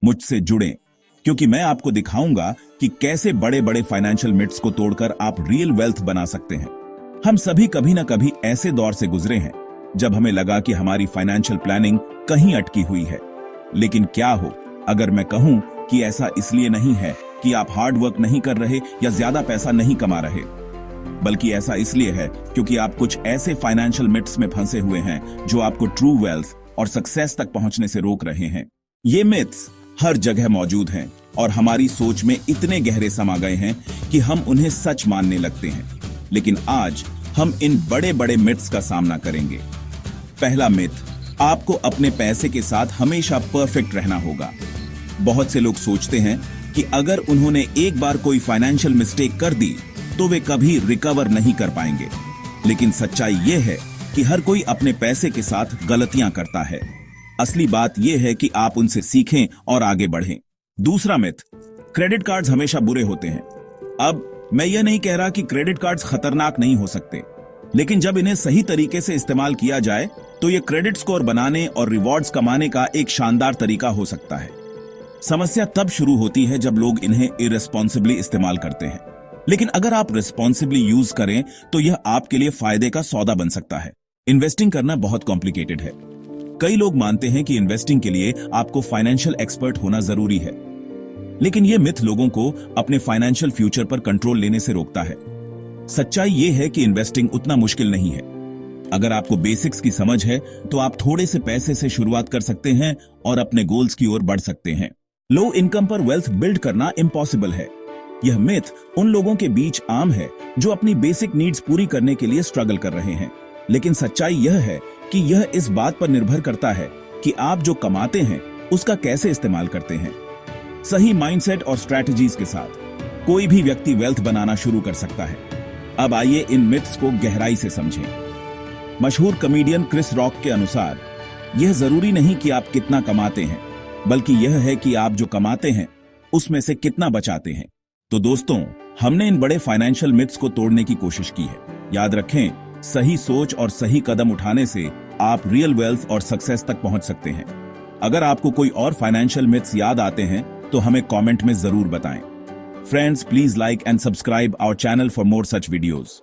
मुझसे जुड़ें, क्योंकि मैं आपको दिखाऊंगा कि कैसे बड़े बड़े फाइनेंशियल मिथ्स को तोड़कर आप रियल वेल्थ बना सकते हैं। हम सभी कभी ना कभी ऐसे दौर से गुजरे हैं जब हमें लगा कि हमारी फाइनेंशियल प्लानिंग कहीं अटकी हुई है। लेकिन क्या हो अगर मैं कहूं कि ऐसा इसलिए नहीं है कि आप हार्ड वर्क नहीं कर रहे या ज्यादा पैसा नहीं कमा रहे, बल्कि ऐसा इसलिए है क्योंकि आप कुछ ऐसे फाइनेंशियल मिथ्स में फंसे हुए हैं जो आपको ट्रू वेल्थ और सक्सेस तक पहुंचने से रोक रहे हैं। ये मिथ्स हर जगह मौजूद हैं और हमारी सोच में इतने गहरे समा गए हैं कि हम उन्हें सच मानने लगते हैं। लेकिन आज हम इन बड़े बड़े मिथ्स का सामना करेंगे। पहला मिथ, आपको अपने पैसे के साथ हमेशा परफेक्ट रहना होगा। बहुत से लोग सोचते हैं कि अगर उन्होंने एक बार कोई फाइनेंशियल मिस्टेक कर दी तो वे कभी रिकवर नहीं कर पाएंगे। लेकिन सच्चाई यह है कि हर कोई अपने पैसे के साथ गलतियां करता है। असली बात यह है कि आप उनसे सीखें और आगे बढ़ें। दूसरा मिथ, क्रेडिट कार्ड्स हमेशा बुरे होते हैं। अब मैं यह नहीं कह रहा कि क्रेडिट कार्ड्स खतरनाक नहीं हो सकते, लेकिन जब इन्हें सही तरीके से इस्तेमाल किया जाए तो यह क्रेडिट स्कोर बनाने और रिवॉर्ड्स कमाने का एक शानदार तरीका हो सकता है। समस्या तब शुरू होती है जब लोग इन्हें इररिस्पॉन्सिबली इस्तेमाल करते हैं। लेकिन अगर आप रिस्पॉन्सिबली यूज करें तो यह आपके लिए फायदे का सौदा बन सकता है। इन्वेस्टिंग करना बहुत कॉम्प्लिकेटेड है। कई लोग मानते हैं कि इन्वेस्टिंग के लिए आपको फाइनेंशियल एक्सपर्ट होना जरूरी है, लेकिन यह मिथ लोगों को अपने फाइनेंशियल फ्यूचर पर कंट्रोल लेने से रोकता है। सच्चाई यह है कि इन्वेस्टिंग उतना मुश्किल नहीं है। अगर आपको बेसिक्स की समझ है तो आप थोड़े से पैसे से शुरुआत कर सकते हैं और अपने गोल्स की ओर बढ़ सकते हैं। लो इनकम पर वेल्थ बिल्ड करना इम्पॉसिबल है। यह मिथ उन लोगों के बीच आम है जो अपनी बेसिक नीड्स पूरी करने के लिए स्ट्रगल कर रहे हैं। लेकिन सच्चाई यह है कि यह इस बात पर निर्भर करता है कि आप जो कमाते हैं उसका कैसे इस्तेमाल करते हैं। सही माइंडसेट और स्ट्रैटेजीज के साथ कोई भी व्यक्ति वेल्थ बनाना शुरू कर सकता है। अब आइए इन मिथ्स को गहराई से समझें। मशहूर कॉमेडियन क्रिस रॉक के अनुसार यह जरूरी नहीं कि आप कितना कमाते हैं, बल्कि यह है कि आप जो कमाते हैं उसमें से कितना बचाते हैं। तो दोस्तों, हमने इन बड़े फाइनेंशियल मिथ्स को तोड़ने की कोशिश की है। याद रखें, सही सोच और सही कदम उठाने से आप रियल वेल्थ और सक्सेस तक पहुंच सकते हैं। अगर आपको कोई और फाइनेंशियल मिथ्स याद आते हैं तो हमें कमेंट में जरूर बताएं। Friends, please like and subscribe our channel for more such videos.